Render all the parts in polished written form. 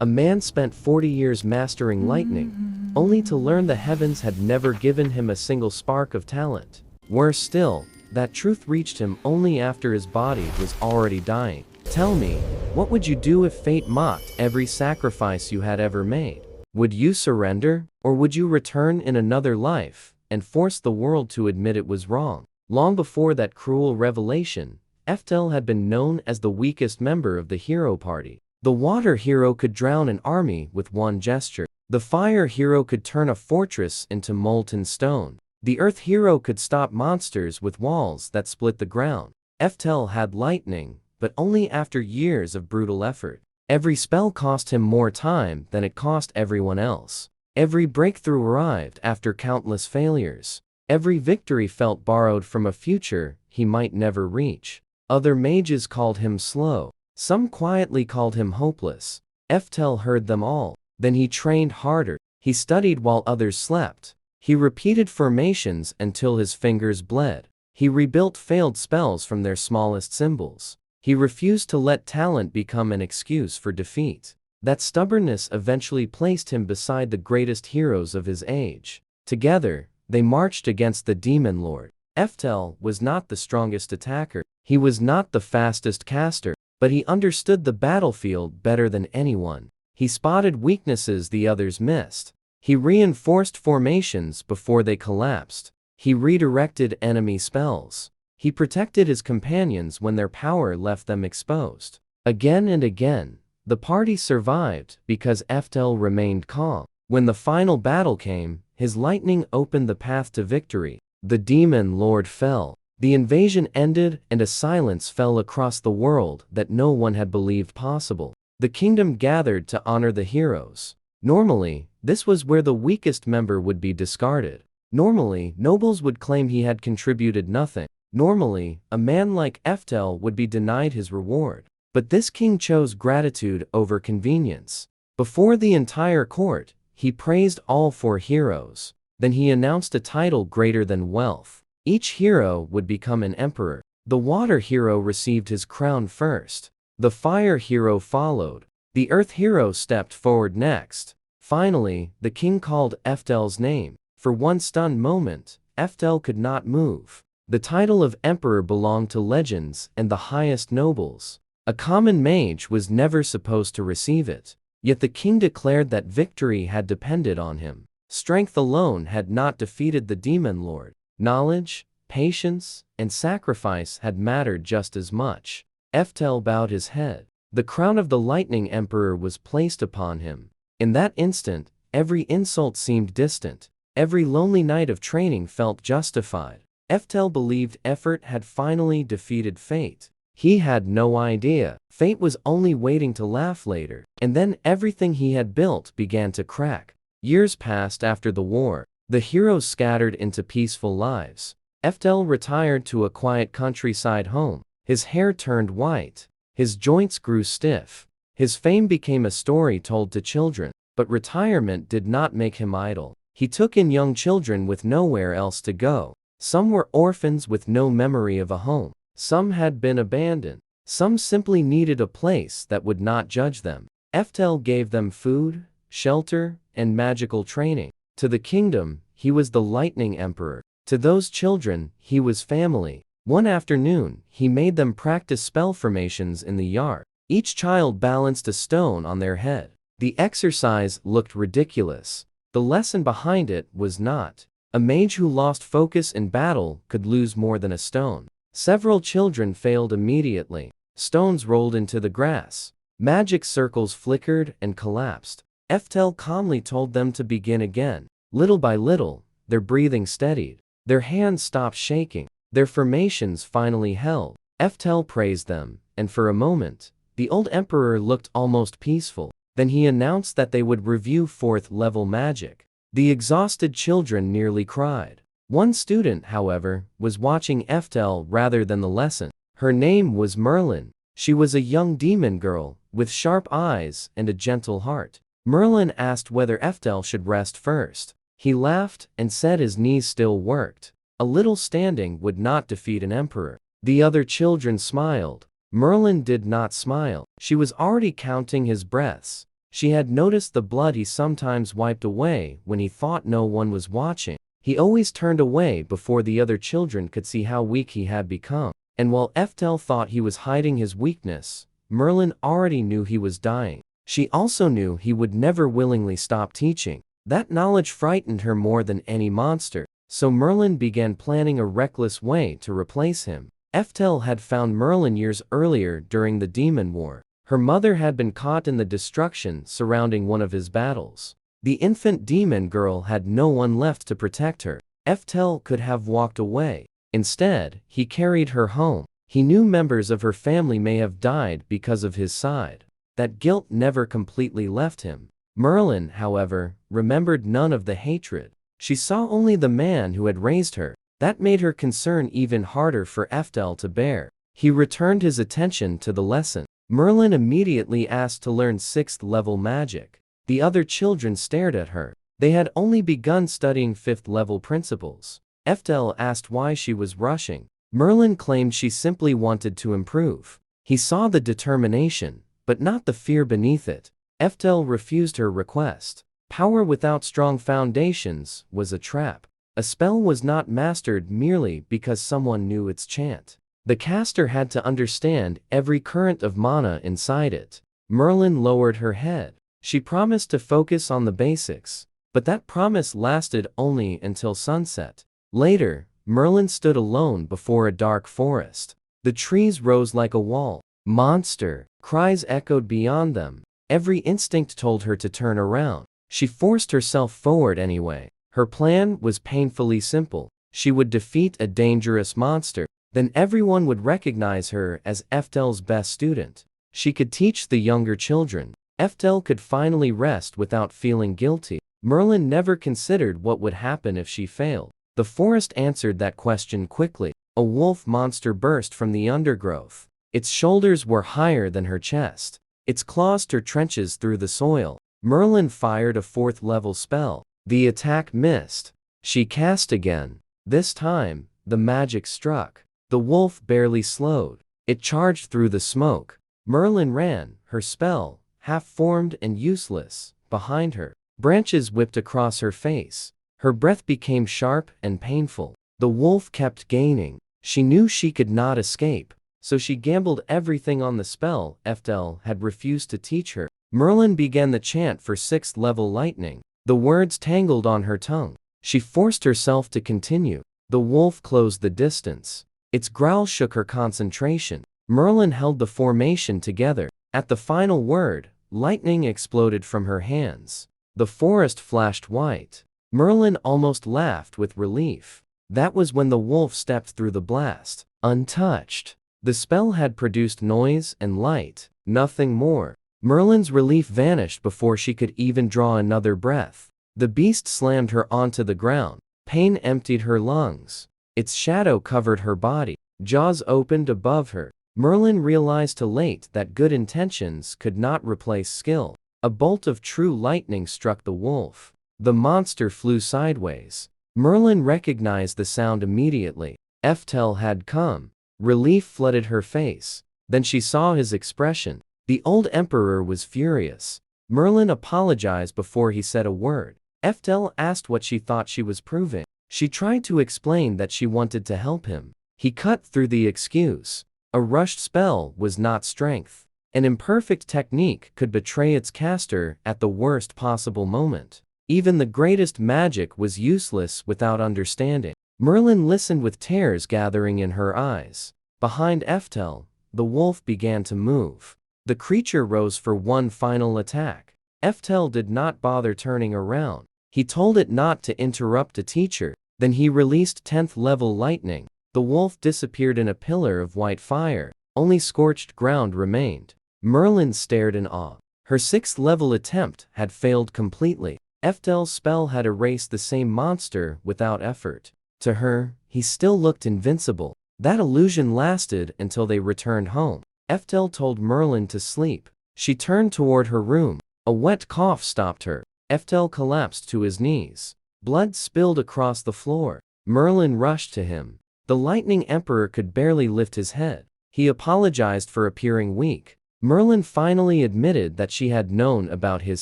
A man spent 40 years mastering lightning, only to learn the heavens had never given him a single spark of talent. Worse still, that truth reached him only after his body was already dying. Tell me, what would you do if fate mocked every sacrifice you had ever made? Would you surrender, or would you return in another life and force the world to admit it was wrong? Long before that cruel revelation, Eftel had been known as the weakest member of the hero party. The water hero could drown an army with one gesture. The fire hero could turn a fortress into molten stone. The earth hero could stop monsters with walls that split the ground. Eftel had lightning, but only after years of brutal effort. Every spell cost him more time than it cost everyone else. Every breakthrough arrived after countless failures. Every victory felt borrowed from a future he might never reach. Other mages called him slow. Some quietly called him hopeless. Eftel heard them all. Then he trained harder. He studied while others slept. He repeated formations until his fingers bled. He rebuilt failed spells from their smallest symbols. He refused to let talent become an excuse for defeat. That stubbornness eventually placed him beside the greatest heroes of his age. Together, they marched against the demon lord. Eftel was not the strongest attacker. He was not the fastest caster. But he understood the battlefield better than anyone. He spotted weaknesses the others missed. He reinforced formations before they collapsed. He redirected enemy spells. He protected his companions when their power left them exposed. Again and again, the party survived because Eftel remained calm. When the final battle came, his lightning opened the path to victory. The demon lord fell. The invasion ended and a silence fell across the world that no one had believed possible. The kingdom gathered to honor the heroes. Normally, this was where the weakest member would be discarded. Normally, nobles would claim he had contributed nothing. Normally, a man like Eftel would be denied his reward. But this king chose gratitude over convenience. Before the entire court, he praised all four heroes. Then he announced a title greater than wealth. Each hero would become an emperor. The water hero received his crown first. The fire hero followed. The earth hero stepped forward next. Finally, the king called Eftel's name. For one stunned moment, Eftel could not move. The title of emperor belonged to legends and the highest nobles. A common mage was never supposed to receive it. Yet the king declared that victory had depended on him. Strength alone had not defeated the demon lord. Knowledge, patience, and sacrifice had mattered just as much. Eftel bowed his head. The crown of the lightning emperor was placed upon him. In that instant, every insult seemed distant. Every lonely night of training felt justified. Eftel believed effort had finally defeated fate. He had no idea. Fate was only waiting to laugh later. And then everything he had built began to crack. Years passed after the war. The heroes scattered into peaceful lives. Eftel retired to a quiet countryside home. His hair turned white. His joints grew stiff. His fame became a story told to children. But retirement did not make him idle. He took in young children with nowhere else to go. Some were orphans with no memory of a home. Some had been abandoned. Some simply needed a place that would not judge them. Eftel gave them food, shelter, and magical training. To the kingdom, he was the lightning emperor. To those children, he was family. One afternoon, he made them practice spell formations in the yard. Each child balanced a stone on their head. The exercise looked ridiculous. The lesson behind it was not. A mage who lost focus in battle could lose more than a stone. Several children failed immediately. Stones rolled into the grass. Magic circles flickered and collapsed. Eftel calmly told them to begin again. Little by little, their breathing steadied. Their hands stopped shaking. Their formations finally held. Eftel praised them, and for a moment, the old emperor looked almost peaceful. Then he announced that they would review 4th level magic. The exhausted children nearly cried. One student, however, was watching Eftel rather than the lesson. Her name was Merlin. She was a young demon girl, with sharp eyes and a gentle heart. Merlin asked whether Eftel should rest first. He laughed and said his knees still worked. A little standing would not defeat an emperor. The other children smiled. Merlin did not smile. She was already counting his breaths. She had noticed the blood he sometimes wiped away when he thought no one was watching. He always turned away before the other children could see how weak he had become. And while Eftel thought he was hiding his weakness, Merlin already knew he was dying. She also knew he would never willingly stop teaching. That knowledge frightened her more than any monster, so Merlin began planning a reckless way to replace him. Eftel had found Merlin years earlier during the Demon War. Her mother had been caught in the destruction surrounding one of his battles. The infant demon girl had no one left to protect her. Eftel could have walked away. Instead, he carried her home. He knew members of her family may have died because of his side. That guilt never completely left him. Merlin, however, remembered none of the hatred. She saw only the man who had raised her. That made her concern even harder for Eftel to bear. He returned his attention to the lesson. Merlin immediately asked to learn 6th level magic. The other children stared at her. They had only begun studying 5th level principles. Eftel asked why she was rushing. Merlin claimed she simply wanted to improve. He saw the determination, but not the fear beneath it. Eftel refused her request. Power without strong foundations was a trap. A spell was not mastered merely because someone knew its chant. The caster had to understand every current of mana inside it. Merlin lowered her head. She promised to focus on the basics, but that promise lasted only until sunset. Later, Merlin stood alone before a dark forest. The trees rose like a wall. Monster! Cries echoed beyond them. Every instinct told her to turn around. She forced herself forward anyway. Her plan was painfully simple. She would defeat a dangerous monster. Then everyone would recognize her as Eftel's best student. She could teach the younger children. Eftel could finally rest without feeling guilty. Merlin never considered what would happen if she failed. The forest answered that question quickly. A wolf monster burst from the undergrowth. Its shoulders were higher than her chest. Its claws tore trenches through the soil. Merlin fired a 4th level spell. The attack missed. She cast again. This time, the magic struck. The wolf barely slowed. It charged through the smoke. Merlin ran, her spell, half-formed and useless, behind her. Branches whipped across her face. Her breath became sharp and painful. The wolf kept gaining. She knew she could not escape, so she gambled everything on the spell Eftel had refused to teach her. Merlin began the chant for 6th level lightning. The words tangled on her tongue. She forced herself to continue. The wolf closed the distance. Its growl shook her concentration. Merlin held the formation together. At the final word, lightning exploded from her hands. The forest flashed white. Merlin almost laughed with relief. That was when the wolf stepped through the blast, untouched. The spell had produced noise and light, nothing more. Merlin's relief vanished before she could even draw another breath. The beast slammed her onto the ground. Pain emptied her lungs. Its shadow covered her body. Jaws opened above her. Merlin realized too late that good intentions could not replace skill. A bolt of true lightning struck the wolf. The monster flew sideways. Merlin recognized the sound immediately. Eftel had come. Relief flooded her face. Then she saw his expression. The old emperor was furious. Merlin apologized before he said a word. Eftel asked what she thought she was proving. She tried to explain that she wanted to help him. He cut through the excuse. A rushed spell was not strength. An imperfect technique could betray its caster at the worst possible moment. Even the greatest magic was useless without understanding. Merlin listened with tears gathering in her eyes. Behind Eftel, the wolf began to move. The creature rose for one final attack. Eftel did not bother turning around. He told it not to interrupt a teacher. Then he released 10th level lightning. The wolf disappeared in a pillar of white fire. Only scorched ground remained. Merlin stared in awe. Her 6th level attempt had failed completely. Eftel's spell had erased the same monster without effort. To her, he still looked invincible. That illusion lasted until they returned home. Eftel told Merlin to sleep. She turned toward her room. A wet cough stopped her. Eftel collapsed to his knees. Blood spilled across the floor. Merlin rushed to him. The Lightning Emperor could barely lift his head. He apologized for appearing weak. Merlin finally admitted that she had known about his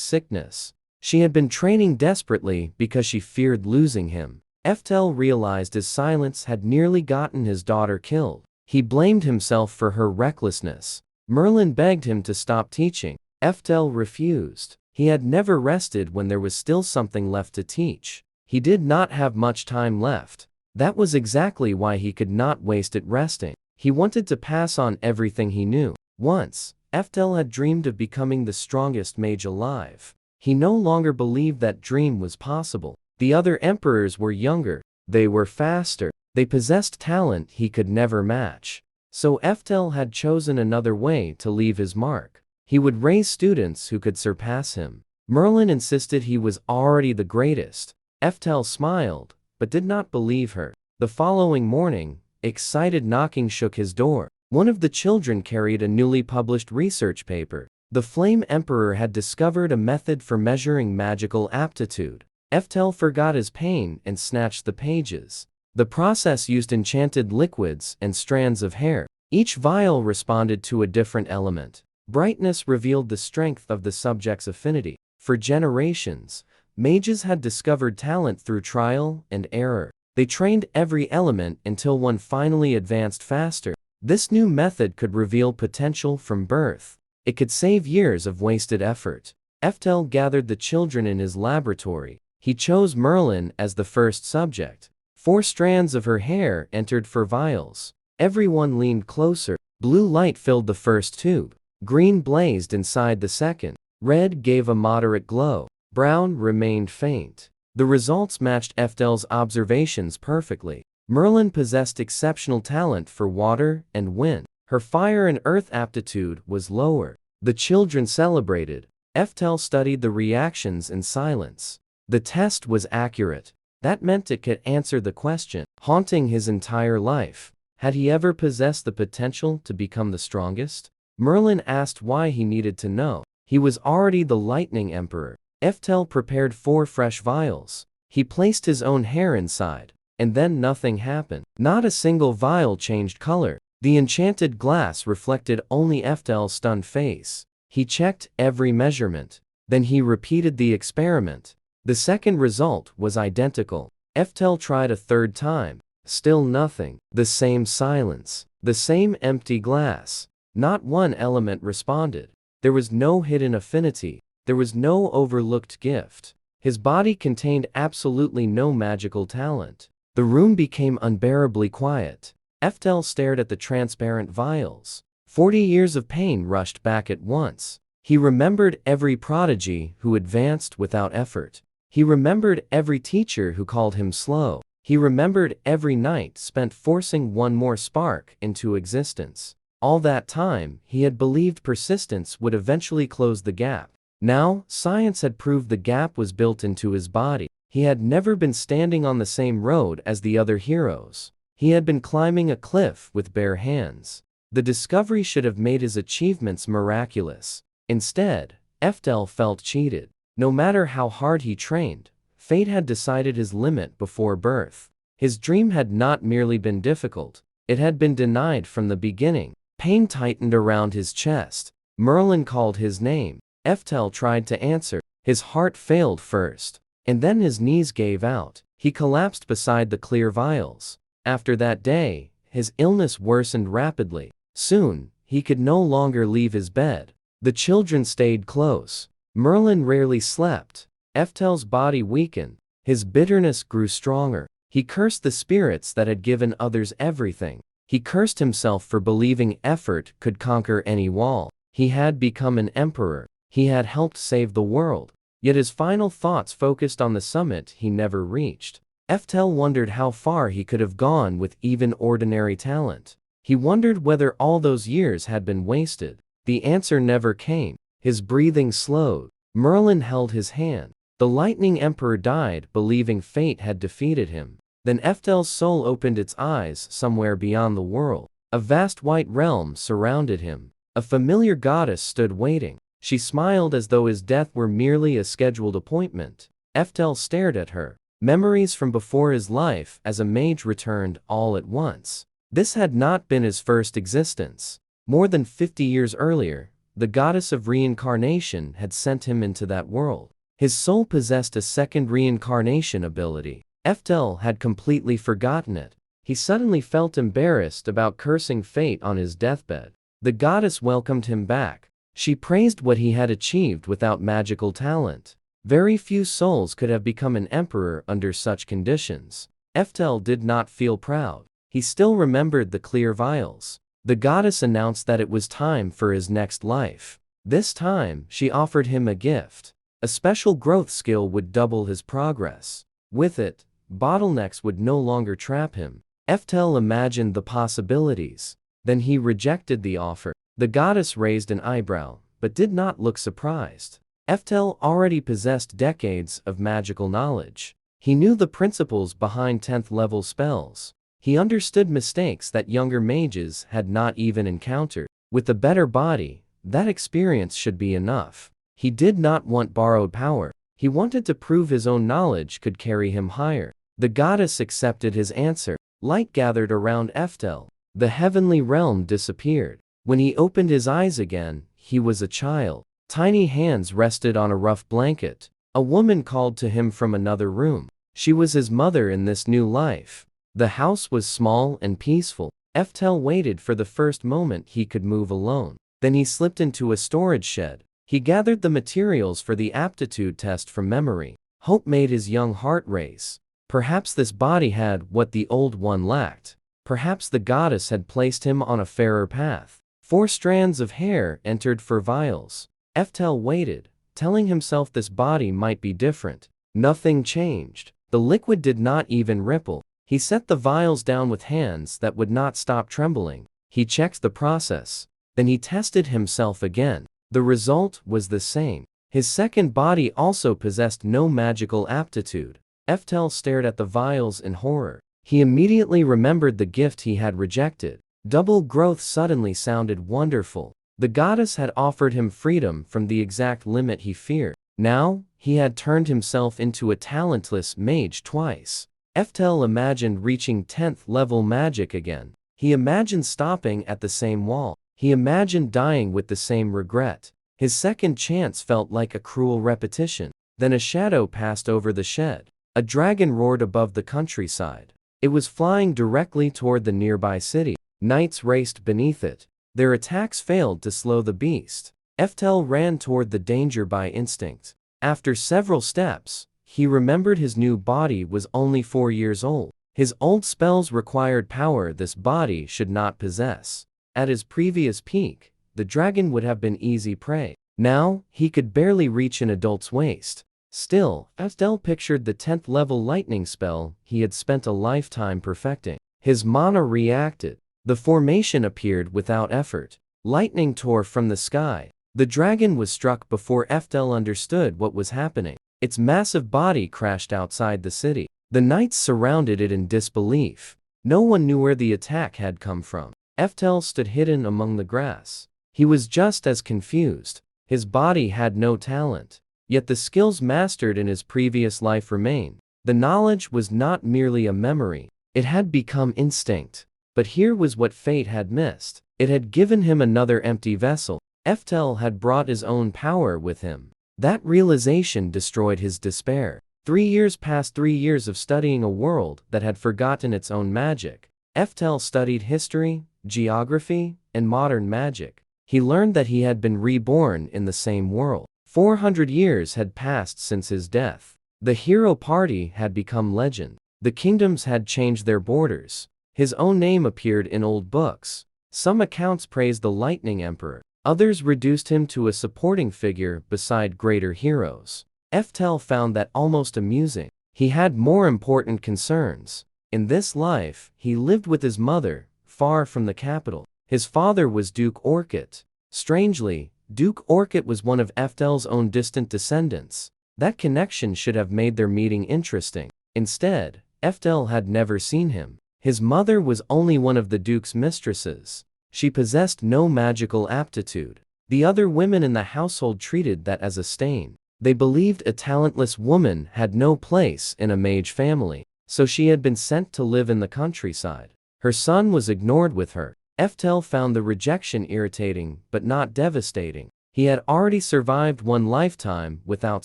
sickness. She had been training desperately because she feared losing him. Eftel realized his silence had nearly gotten his daughter killed. He blamed himself for her recklessness. Merlin begged him to stop teaching. Eftel refused. He had never rested when there was still something left to teach. He did not have much time left. That was exactly why he could not waste it resting. He wanted to pass on everything he knew. Once, Eftel had dreamed of becoming the strongest mage alive. He no longer believed that dream was possible. The other emperors were younger. They were faster. They possessed talent he could never match. So Eftel had chosen another way to leave his mark. He would raise students who could surpass him. Merlin insisted he was already the greatest. Eftel smiled, but did not believe her. The following morning, excited knocking shook his door. One of the children carried a newly published research paper. The Flame Emperor had discovered a method for measuring magical aptitude. Eftel forgot his pain and snatched the pages. The process used enchanted liquids and strands of hair. Each vial responded to a different element. Brightness revealed the strength of the subject's affinity. For generations, mages had discovered talent through trial and error. They trained every element until one finally advanced faster. This new method could reveal potential from birth. It could save years of wasted effort. Eftel gathered the children in his laboratory. He chose Merlin as the first subject. 4 strands of her hair entered 4 vials. Everyone leaned closer. Blue light filled the first tube. Green blazed inside the second. Red gave a moderate glow. Brown remained faint. The results matched Eftel's observations perfectly. Merlin possessed exceptional talent for water and wind. Her fire and earth aptitude was lower. The children celebrated. Eftel studied the reactions in silence. The test was accurate. That meant it could answer the question haunting his entire life. Had he ever possessed the potential to become the strongest? Merlin asked why he needed to know. He was already the Lightning Emperor. Eftel prepared 4 fresh vials. He placed his own hair inside. And then nothing happened. Not a single vial changed color. The enchanted glass reflected only Eftel's stunned face. He checked every measurement. Then he repeated the experiment. The second result was identical. Eftel tried a third time. Still nothing. The same silence. The same empty glass. Not one element responded. There was no hidden affinity. There was no overlooked gift. His body contained absolutely no magical talent. The room became unbearably quiet. Eftel stared at the transparent vials. 40 years of pain rushed back at once. He remembered every prodigy who advanced without effort. He remembered every teacher who called him slow. He remembered every night spent forcing one more spark into existence. All that time, he had believed persistence would eventually close the gap. Now, science had proved the gap was built into his body. He had never been standing on the same road as the other heroes. He had been climbing a cliff with bare hands. The discovery should have made his achievements miraculous. Instead, Eftel felt cheated. No matter how hard he trained, fate had decided his limit before birth. His dream had not merely been difficult, it had been denied from the beginning. Pain tightened around his chest. Merlin called his name. Eftel tried to answer. His heart failed first. And then his knees gave out. He collapsed beside the clear vials. After that day, his illness worsened rapidly. Soon, he could no longer leave his bed. The children stayed close. Merlin rarely slept. Eftel's body weakened. His bitterness grew stronger. He cursed the spirits that had given others everything. He cursed himself for believing effort could conquer any wall. He had become an emperor. He had helped save the world. Yet his final thoughts focused on the summit he never reached. Eftel wondered how far he could have gone with even ordinary talent. He wondered whether all those years had been wasted. The answer never came. His breathing slowed. Merlin held his hand. The Lightning Emperor died, believing fate had defeated him. Then Eftel's soul opened its eyes somewhere beyond the world. A vast white realm surrounded him. A familiar goddess stood waiting. She smiled as though his death were merely a scheduled appointment. Eftel stared at her. Memories from before his life as a mage returned all at once. This had not been his first existence. More than 50 years earlier, The goddess of reincarnation had sent him into that world. His soul possessed a second reincarnation ability. Eftel had completely forgotten it. He suddenly felt embarrassed about cursing fate on his deathbed. The goddess welcomed him back. She praised what he had achieved without magical talent. Very few souls could have become an emperor under such conditions. Eftel did not feel proud. He still remembered the clear vials. The goddess announced that it was time for his next life. This time, she offered him a gift. A special growth skill would double his progress. With it, bottlenecks would no longer trap him. Eftel imagined the possibilities. Then he rejected the offer. The goddess raised an eyebrow, but did not look surprised. Eftel already possessed decades of magical knowledge. He knew the principles behind 10th level spells. He understood mistakes that younger mages had not even encountered. With a better body, that experience should be enough. He did not want borrowed power. He wanted to prove his own knowledge could carry him higher. The goddess accepted his answer. Light gathered around Eftel. The heavenly realm disappeared. When he opened his eyes again, he was a child. Tiny hands rested on a rough blanket. A woman called to him from another room. She was his mother in this new life. The house was small and peaceful. Eftel waited for the first moment he could move alone. Then he slipped into a storage shed. He gathered the materials for the aptitude test from memory. Hope made his young heart race. Perhaps this body had what the old one lacked. Perhaps the goddess had placed him on a fairer path. 4 strands of hair entered for vials. Eftel waited, telling himself this body might be different. Nothing changed. The liquid did not even ripple. He set the vials down with hands that would not stop trembling. He checked the process. Then he tested himself again. The result was the same. His second body also possessed no magical aptitude. Eftel stared at the vials in horror. He immediately remembered the gift he had rejected. Double growth suddenly sounded wonderful. The goddess had offered him freedom from the exact limit he feared. Now, he had turned himself into a talentless mage twice. Eftel imagined reaching 10th level magic again. He imagined stopping at the same wall. He imagined dying with the same regret. His second chance felt like a cruel repetition. Then a shadow passed over the shed. A dragon roared above the countryside. It was flying directly toward the nearby city. Knights raced beneath it. Their attacks failed to slow the beast. Eftel ran toward the danger by instinct. After several steps, he remembered his new body was only 4 years old. His old spells required power this body should not possess. At his previous peak, the dragon would have been easy prey. Now, he could barely reach an adult's waist. Still, Eftel pictured the 10th level lightning spell he had spent a lifetime perfecting. His mana reacted. The formation appeared without effort. Lightning tore from the sky. The dragon was struck before Eftel understood what was happening. Its massive body crashed outside the city. The knights surrounded it in disbelief. No one knew where the attack had come from. Eftel stood hidden among the grass. He was just as confused. His body had no talent. Yet the skills mastered in his previous life remained. The knowledge was not merely a memory. It had become instinct. But here was what fate had missed. It had given him another empty vessel. Eftel had brought his own power with him. That realization destroyed his despair. 3 years passed, 3 years of studying a world that had forgotten its own magic. Eftel studied history, geography, and modern magic. He learned that he had been reborn in the same world. 400 years had passed since his death. The hero party had become legend. The kingdoms had changed their borders. His own name appeared in old books. Some accounts praised the Lightning Emperor. Others reduced him to a supporting figure beside greater heroes. Eftel found that almost amusing. He had more important concerns. In this life, he lived with his mother, far from the capital. His father was Duke Orchid. Strangely, Duke Orchid was one of Eftel's own distant descendants. That connection should have made their meeting interesting. Instead, Eftel had never seen him. His mother was only one of the Duke's mistresses. She possessed no magical aptitude. The other women in the household treated that as a stain. They believed a talentless woman had no place in a mage family, so she had been sent to live in the countryside. Her son was ignored with her. Eftel found the rejection irritating but not devastating. He had already survived one lifetime without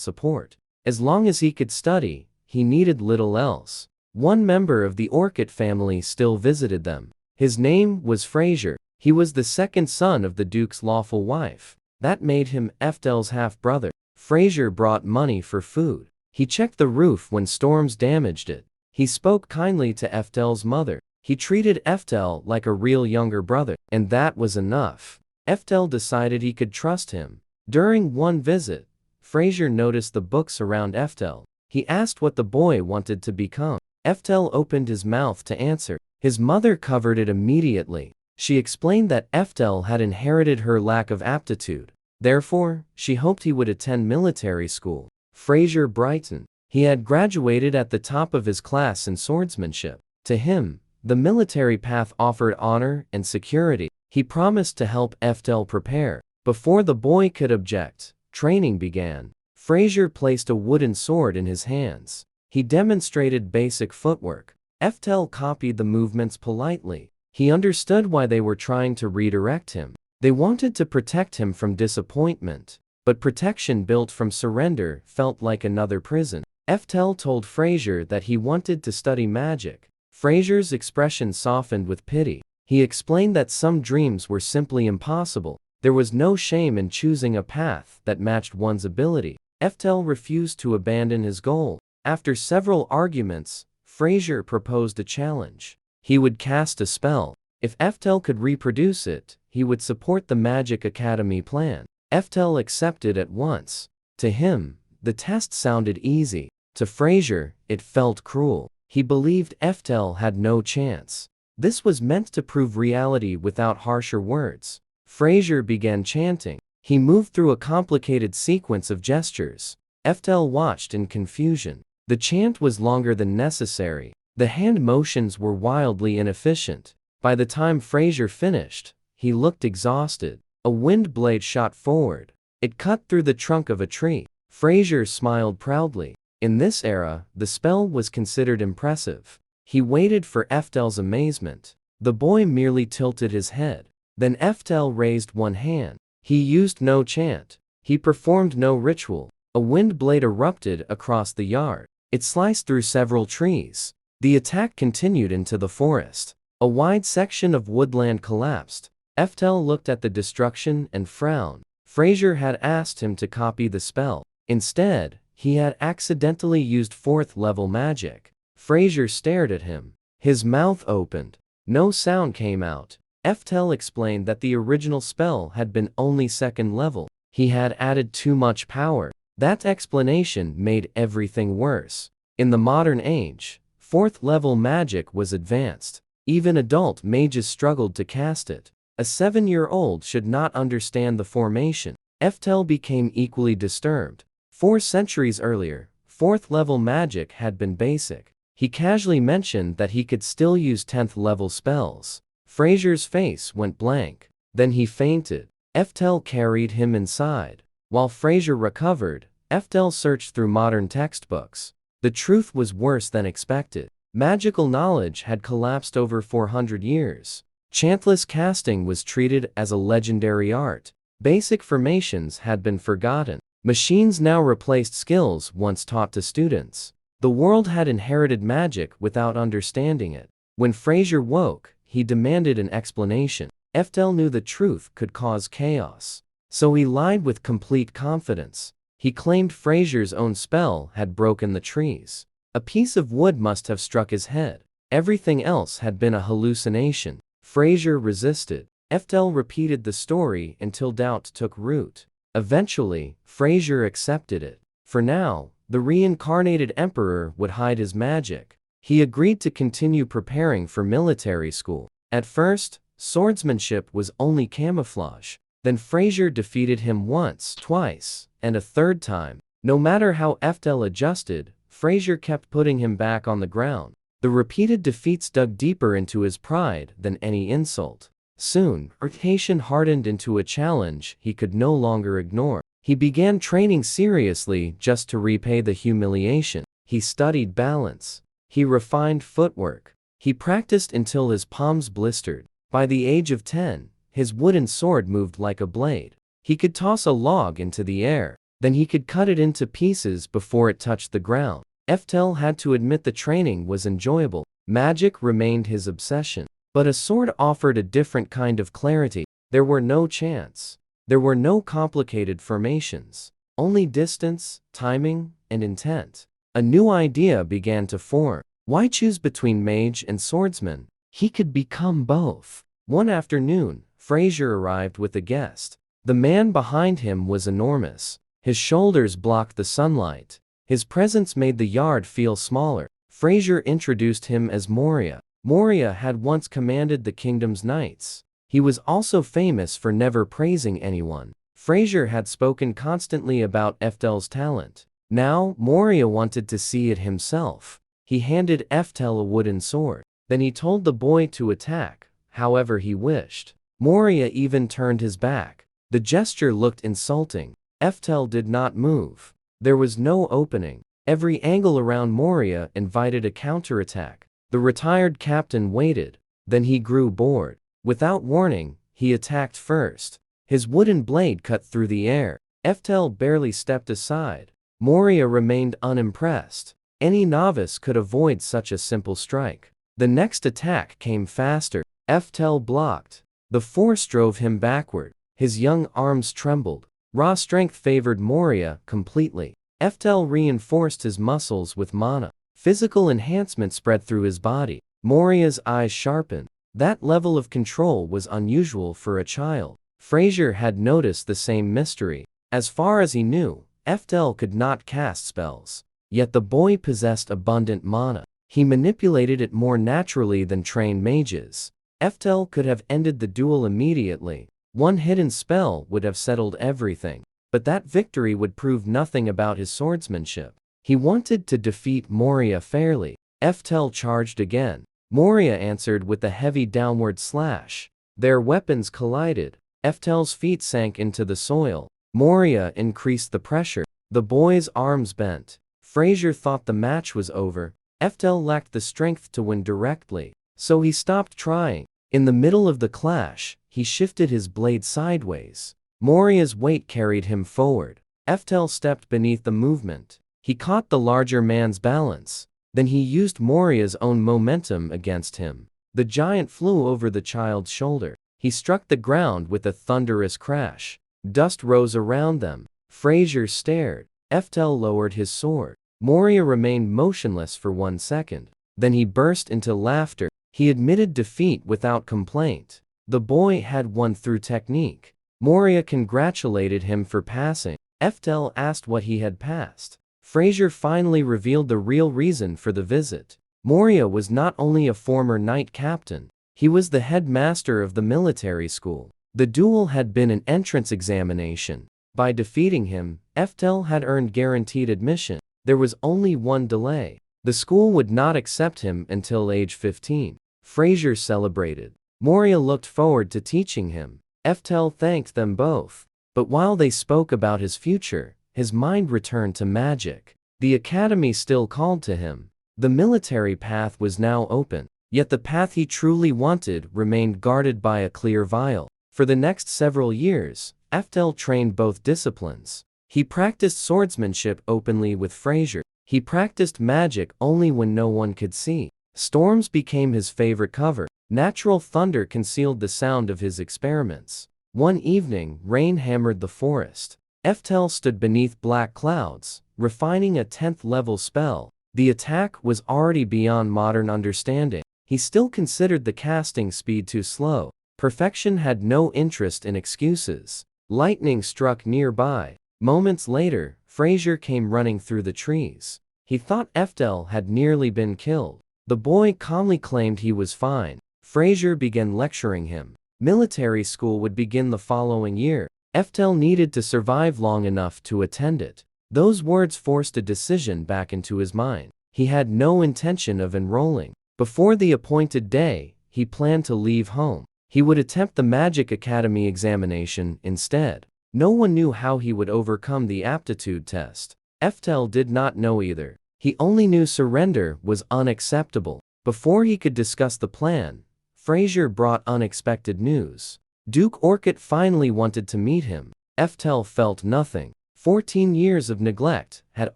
support. As long as he could study, he needed little else. One member of the Orchid family still visited them. His name was Fraser. He was the second son of the Duke's lawful wife. That made him Eftel's half-brother. Fraser brought money for food. He checked the roof when storms damaged it. He spoke kindly to Eftel's mother. He treated Eftel like a real younger brother, and that was enough. Eftel decided he could trust him. During one visit, Fraser noticed the books around Eftel. He asked what the boy wanted to become. Eftel opened his mouth to answer. His mother covered it immediately. She explained that Eftel had inherited her lack of aptitude. Therefore, she hoped he would attend military school. Fraser brightened. He had graduated at the top of his class in swordsmanship. To him, the military path offered honor and security. He promised to help Eftel prepare. Before the boy could object, training began. Fraser placed a wooden sword in his hands. He demonstrated basic footwork. Eftel copied the movements politely. He understood why they were trying to redirect him. They wanted to protect him from disappointment. But protection built from surrender felt like another prison. Eftel told Fraser that he wanted to study magic. Fraser's expression softened with pity. He explained that some dreams were simply impossible. There was no shame in choosing a path that matched one's ability. Eftel refused to abandon his goal. After several arguments, Fraser proposed a challenge. He would cast a spell. If Eftel could reproduce it, he would support the Magic Academy plan. Eftel accepted at once. To him, the test sounded easy. To Fraser, it felt cruel. He believed Eftel had no chance. This was meant to prove reality without harsher words. Fraser began chanting. He moved through a complicated sequence of gestures. Eftel watched in confusion. The chant was longer than necessary. The hand motions were wildly inefficient. By the time Fraser finished, he looked exhausted. A wind blade shot forward. It cut through the trunk of a tree. Fraser smiled proudly. In this era, the spell was considered impressive. He waited for Eftel's amazement. The boy merely tilted his head. Then Eftel raised one hand. He used no chant. He performed no ritual. A wind blade erupted across the yard. It sliced through several trees. The attack continued into the forest. A wide section of woodland collapsed. Eftel looked at the destruction and frowned. Fraser had asked him to copy the spell. Instead, he had accidentally used 4th level magic. Fraser stared at him. His mouth opened. No sound came out. Eftel explained that the original spell had been only 2nd level. He had added too much power. That explanation made everything worse. In the modern age, 4th level magic was advanced. Even adult mages struggled to cast it. A 7-year-old should not understand the formation. Eftel became equally disturbed. 4 centuries earlier, 4th level magic had been basic. He casually mentioned that he could still use 10th level spells. Fraser's face went blank. Then he fainted. Eftel carried him inside. While Fraser recovered, Eftel searched through modern textbooks. The truth was worse than expected. Magical knowledge had collapsed over 400 years. Chantless casting was treated as a legendary art. Basic formations had been forgotten. Machines now replaced skills once taught to students. The world had inherited magic without understanding it. When Fraser woke, he demanded an explanation. Eftel knew the truth could cause chaos. So he lied with complete confidence. He claimed Fraser's own spell had broken the trees. A piece of wood must have struck his head. Everything else had been a hallucination. Fraser resisted. Eftel repeated the story until doubt took root. Eventually, Fraser accepted it. For now, the reincarnated emperor would hide his magic. He agreed to continue preparing for military school. At first, swordsmanship was only camouflage. Then Fraser defeated him once, twice, and a third time. No matter how Eftel adjusted, Fraser kept putting him back on the ground. The repeated defeats dug deeper into his pride than any insult. Soon, irritation hardened into a challenge he could no longer ignore. He began training seriously just to repay the humiliation. He studied balance. He refined footwork. He practiced until his palms blistered. By the age of 10, his wooden sword moved like a blade. He could toss a log into the air, then he could cut it into pieces before it touched the ground. Eftel had to admit the training was enjoyable. Magic remained his obsession. But a sword offered a different kind of clarity. There were no chants. There were no complicated formations. Only distance, timing, and intent. A new idea began to form. Why choose between mage and swordsman? He could become both. One afternoon, Fraser arrived with a guest. The man behind him was enormous. His shoulders blocked the sunlight. His presence made the yard feel smaller. Fraser introduced him as Moria. Moria had once commanded the kingdom's knights. He was also famous for never praising anyone. Fraser had spoken constantly about Eftel's talent. Now, Moria wanted to see it himself. He handed Eftel a wooden sword. Then he told the boy to attack, however he wished. Moria even turned his back. The gesture looked insulting. Eftel did not move. There was no opening. Every angle around Moria invited a counterattack. The retired captain waited. Then he grew bored. Without warning, he attacked first. His wooden blade cut through the air. Eftel barely stepped aside. Moria remained unimpressed. Any novice could avoid such a simple strike. The next attack came faster. Eftel blocked. The force drove him backward. His young arms trembled. Raw strength favored Moria completely. Eftel reinforced his muscles with mana. Physical enhancement spread through his body. Moria's eyes sharpened. That level of control was unusual for a child. Fraser had noticed the same mystery. As far as he knew, Eftel could not cast spells. Yet the boy possessed abundant mana. He manipulated it more naturally than trained mages. Eftel could have ended the duel immediately. One hidden spell would have settled everything. But that victory would prove nothing about his swordsmanship. He wanted to defeat Moria fairly. Eftel charged again. Moria answered with a heavy downward slash. Their weapons collided. Eftel's feet sank into the soil. Moria increased the pressure. The boy's arms bent. Fraser thought the match was over. Eftel lacked the strength to win directly, so he stopped trying. In the middle of the clash, he shifted his blade sideways. Moria's weight carried him forward. Eftel stepped beneath the movement. He caught the larger man's balance. Then he used Moria's own momentum against him. The giant flew over the child's shoulder. He struck the ground with a thunderous crash. Dust rose around them. Fraser stared. Eftel lowered his sword. Moria remained motionless for 1 second. Then he burst into laughter. He admitted defeat without complaint. The boy had won through technique. Moria congratulated him for passing. Eftel asked what he had passed. Fraser finally revealed the real reason for the visit. Moria was not only a former knight captain, he was the headmaster of the military school. The duel had been an entrance examination. By defeating him, Eftel had earned guaranteed admission. There was only one delay. The school would not accept him until age 15. Fraser celebrated. Moria looked forward to teaching him. Eftel thanked them both. But while they spoke about his future, his mind returned to magic. The academy still called to him. The military path was now open. Yet the path he truly wanted remained guarded by a clear vial. For the next several years, Eftel trained both disciplines. He practiced swordsmanship openly with Fraser. He practiced magic only when no one could see. Storms became his favorite cover. Natural thunder concealed the sound of his experiments. One evening, rain hammered the forest. Eftel stood beneath black clouds, refining a 10th-level spell. The attack was already beyond modern understanding. He still considered the casting speed too slow. Perfection had no interest in excuses. Lightning struck nearby. Moments later, Fraser came running through the trees. He thought Eftel had nearly been killed. The boy calmly claimed he was fine. Fraser began lecturing him. Military school would begin the following year. Eftel needed to survive long enough to attend it. Those words forced a decision back into his mind. He had no intention of enrolling. Before the appointed day, he planned to leave home. He would attempt the Magic Academy examination instead. No one knew how he would overcome the aptitude test. Eftel did not know either. He only knew surrender was unacceptable. Before he could discuss the plan, Fraser brought unexpected news. Duke Orchid finally wanted to meet him. Eftel felt nothing. 14 years of neglect had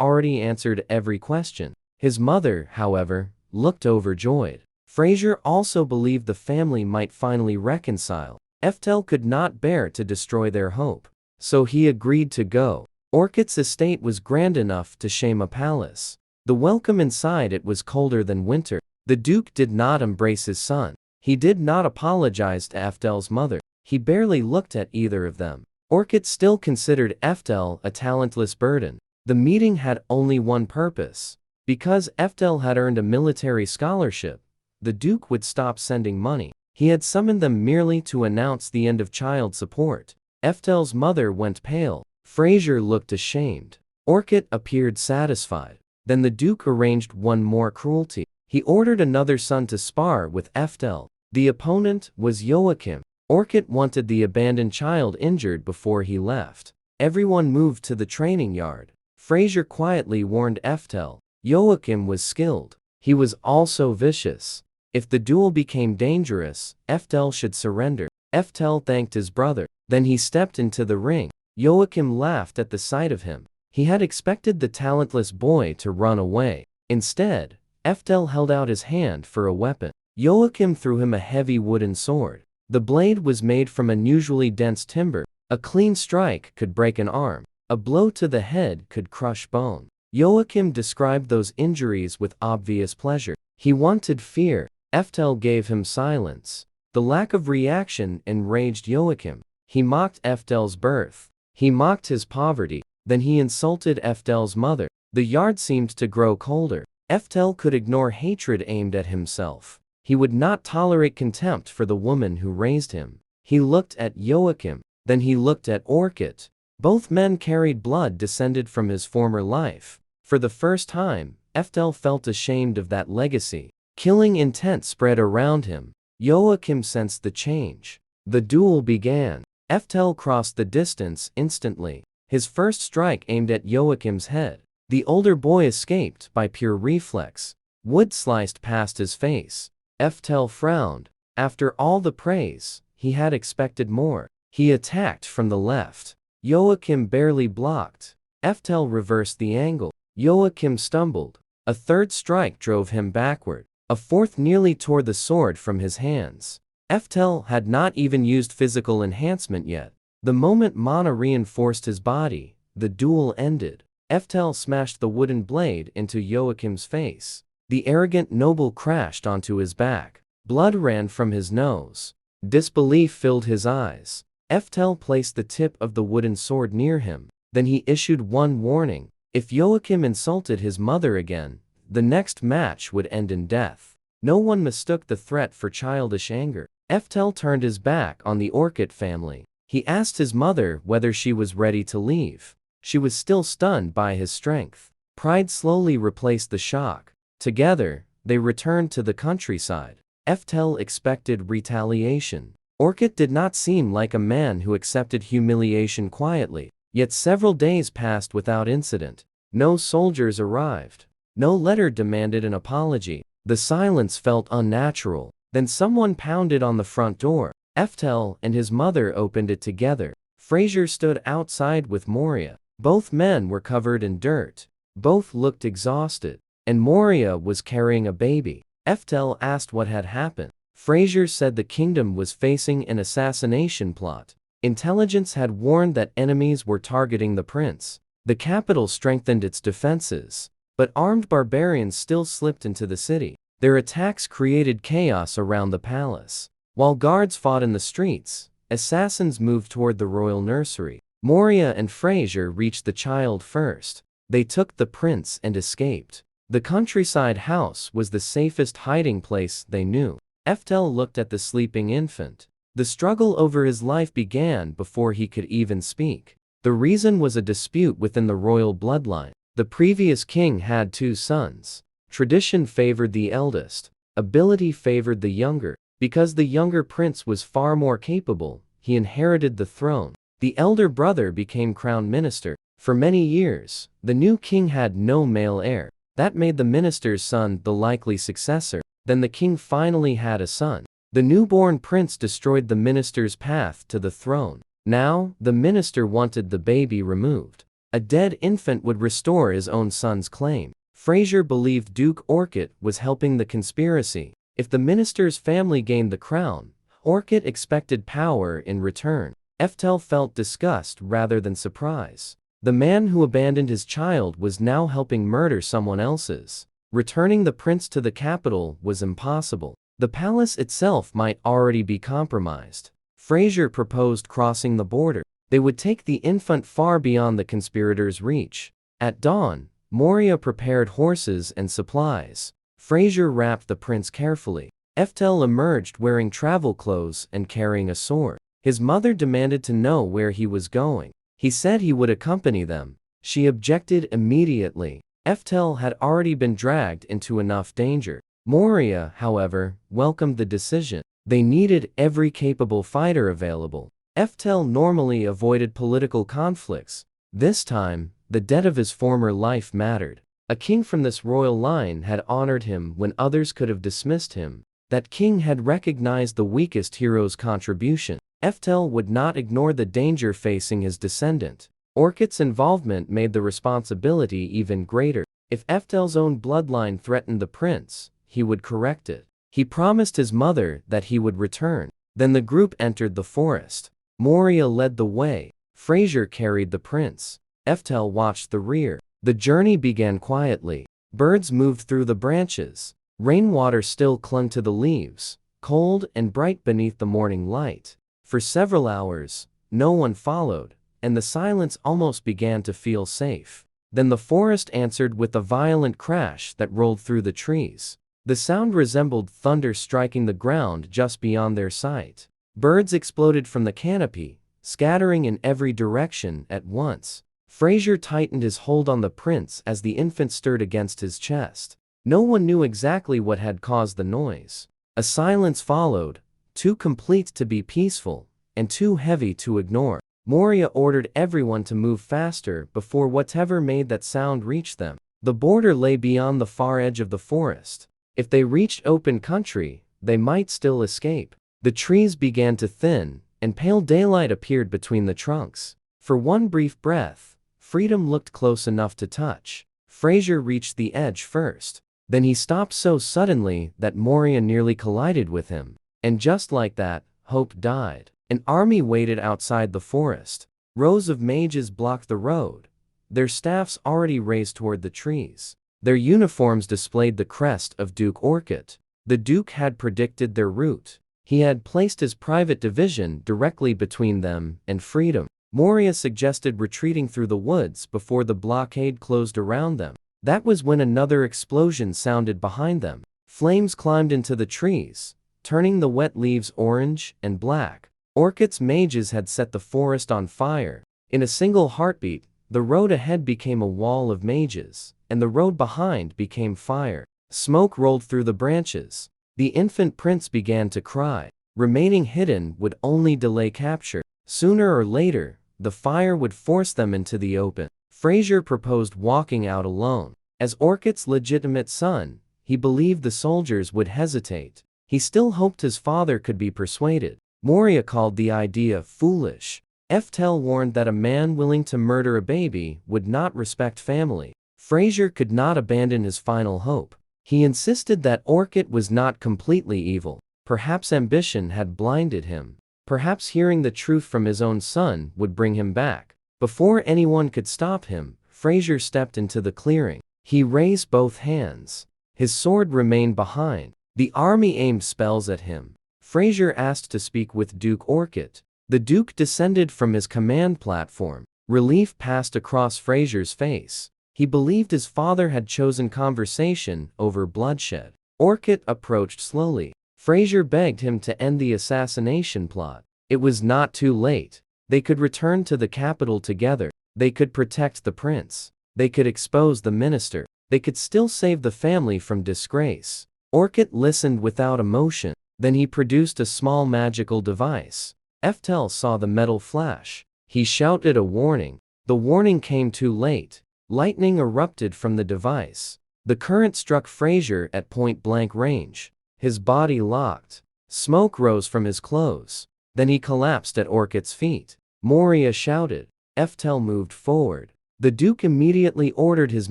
already answered every question. His mother, however, looked overjoyed. Fraser also believed the family might finally reconcile. Eftel could not bear to destroy their hope. So he agreed to go. Orchid's estate was grand enough to shame a palace. The welcome inside it was colder than winter. The Duke did not embrace his son. He did not apologize to Eftel's mother. He barely looked at either of them. Orchid still considered Eftel a talentless burden. The meeting had only one purpose. Because Eftel had earned a military scholarship, the Duke would stop sending money. He had summoned them merely to announce the end of child support. Eftel's mother went pale. Fraser looked ashamed. Orchid appeared satisfied. Then the Duke arranged one more cruelty. He ordered another son to spar with Eftel. The opponent was Joachim. Orchid wanted the abandoned child injured before he left. Everyone moved to the training yard. Fraser quietly warned Eftel. Joachim was skilled. He was also vicious. If the duel became dangerous, Eftel should surrender. Eftel thanked his brother. Then he stepped into the ring. Joachim laughed at the sight of him. He had expected the talentless boy to run away. Instead, Eftel held out his hand for a weapon. Joachim threw him a heavy wooden sword. The blade was made from unusually dense timber. A clean strike could break an arm. A blow to the head could crush bone. Joachim described those injuries with obvious pleasure. He wanted fear. Eftel gave him silence. The lack of reaction enraged Joachim. He mocked Eftel's birth. He mocked his poverty. Then he insulted Eftel's mother. The yard seemed to grow colder. Eftel could ignore hatred aimed at himself. He would not tolerate contempt for the woman who raised him. He looked at Joachim. Then he looked at Orchid. Both men carried blood descended from his former life. For the first time, Eftel felt ashamed of that legacy. Killing intent spread around him. Joachim sensed the change. The duel began. Eftel crossed the distance instantly. His first strike aimed at Joachim's head. The older boy escaped by pure reflex. Wood sliced past his face. Eftel frowned. After all the praise, he had expected more. He attacked from the left. Joachim barely blocked. Eftel reversed the angle. Joachim stumbled. A third strike drove him backward. A fourth nearly tore the sword from his hands. Eftel had not even used physical enhancement yet. The moment mana reinforced his body, the duel ended. Eftel smashed the wooden blade into Joachim's face. The arrogant noble crashed onto his back. Blood ran from his nose. Disbelief filled his eyes. Eftel placed the tip of the wooden sword near him. Then he issued one warning. If Joachim insulted his mother again, the next match would end in death. No one mistook the threat for childish anger. Eftel turned his back on the Orchid family. He asked his mother whether she was ready to leave. She was still stunned by his strength. Pride slowly replaced the shock. Together, they returned to the countryside. Eftel expected retaliation. Orchid did not seem like a man who accepted humiliation quietly. Yet several days passed without incident. No soldiers arrived. No letter demanded an apology. The silence felt unnatural. Then someone pounded on the front door. Eftel and his mother opened it together. Fraser stood outside with Moria. Both men were covered in dirt. Both looked exhausted. And Moria was carrying a baby. Eftel asked what had happened. Fraser said the kingdom was facing an assassination plot. Intelligence had warned that enemies were targeting the prince. The capital strengthened its defenses. But armed barbarians still slipped into the city. Their attacks created chaos around the palace. While guards fought in the streets, assassins moved toward the royal nursery. Moria and Fraser reached the child first. They took the prince and escaped. The countryside house was the safest hiding place they knew. Eftel looked at the sleeping infant. The struggle over his life began before he could even speak. The reason was a dispute within the royal bloodline. The previous king had 2 sons. Tradition favored the eldest. Ability favored the younger. Because the younger prince was far more capable, he inherited the throne. The elder brother became crown minister. For many years, the new king had no male heir. That made the minister's son the likely successor. Then the king finally had a son. The newborn prince destroyed the minister's path to the throne. Now, the minister wanted the baby removed. A dead infant would restore his own son's claim. Fraser believed Duke Orchid was helping the conspiracy. If the minister's family gained the crown, Orchid expected power in return. Eftel felt disgust rather than surprise. The man who abandoned his child was now helping murder someone else's. Returning the prince to the capital was impossible. The palace itself might already be compromised. Fraser proposed crossing the border. They would take the infant far beyond the conspirators' reach. At dawn, Moria prepared horses and supplies. Fraser wrapped the prince carefully. Eftel emerged wearing travel clothes and carrying a sword. His mother demanded to know where he was going. He said he would accompany them. She objected immediately. Eftel had already been dragged into enough danger. Moria, however, welcomed the decision. They needed every capable fighter available. Eftel normally avoided political conflicts. This time, the death of his former life mattered. A king from this royal line had honored him when others could have dismissed him. That king had recognized the weakest hero's contribution. Eftel would not ignore the danger facing his descendant. Orchid's involvement made the responsibility even greater. If Eftel's own bloodline threatened the prince, he would correct it. He promised his mother that he would return. Then the group entered the forest. Moria led the way. Fraser carried the prince. Eftel watched the rear. The journey began quietly. Birds moved through the branches. Rainwater still clung to the leaves, cold and bright beneath the morning light. For several hours, no one followed, and the silence almost began to feel safe. Then the forest answered with a violent crash that rolled through the trees. The sound resembled thunder striking the ground just beyond their sight. Birds exploded from the canopy, scattering in every direction at once. Fraser tightened his hold on the prince as the infant stirred against his chest. No one knew exactly what had caused the noise. A silence followed, too complete to be peaceful, and too heavy to ignore. Moria ordered everyone to move faster before whatever made that sound reached them. The border lay beyond the far edge of the forest. If they reached open country, they might still escape. The trees began to thin, and pale daylight appeared between the trunks. For one brief breath, freedom looked close enough to touch. Fraser reached the edge first. Then he stopped so suddenly that Moria nearly collided with him. And just like that, hope died. An army waited outside the forest. Rows of mages blocked the road, their staffs already raised toward the trees. Their uniforms displayed the crest of Duke Orchid. The Duke had predicted their route. He had placed his private division directly between them and freedom. Moria suggested retreating through the woods before the blockade closed around them. That was when another explosion sounded behind them. Flames climbed into the trees, turning the wet leaves orange and black. Orchid's mages had set the forest on fire. In a single heartbeat, the road ahead became a wall of mages, and the road behind became fire. Smoke rolled through the branches. The infant prince began to cry. Remaining hidden would only delay capture. Sooner or later, the fire would force them into the open. Fraser proposed walking out alone. As Orchid's legitimate son, he believed the soldiers would hesitate. He still hoped his father could be persuaded. Moria called the idea foolish. Eftel warned that a man willing to murder a baby would not respect family. Fraser could not abandon his final hope. He insisted that Orchid was not completely evil. Perhaps ambition had blinded him. Perhaps hearing the truth from his own son would bring him back. Before anyone could stop him, Fraser stepped into the clearing. He raised both hands. His sword remained behind. The army aimed spells at him. Fraser asked to speak with Duke Orchid. The Duke descended from his command platform. Relief passed across Fraser's face. He believed his father had chosen conversation over bloodshed. Orchid approached slowly. Fraser begged him to end the assassination plot. It was not too late. They could return to the capital together. They could protect the prince. They could expose the minister. They could still save the family from disgrace. Orchid listened without emotion. Then he produced a small magical device. Eftel saw the metal flash. He shouted a warning. The warning came too late. Lightning erupted from the device. The current struck Fraser at point-blank range. His body locked. Smoke rose from his clothes. Then he collapsed at Orchid's feet. Moria shouted. Eftel moved forward. The Duke immediately ordered his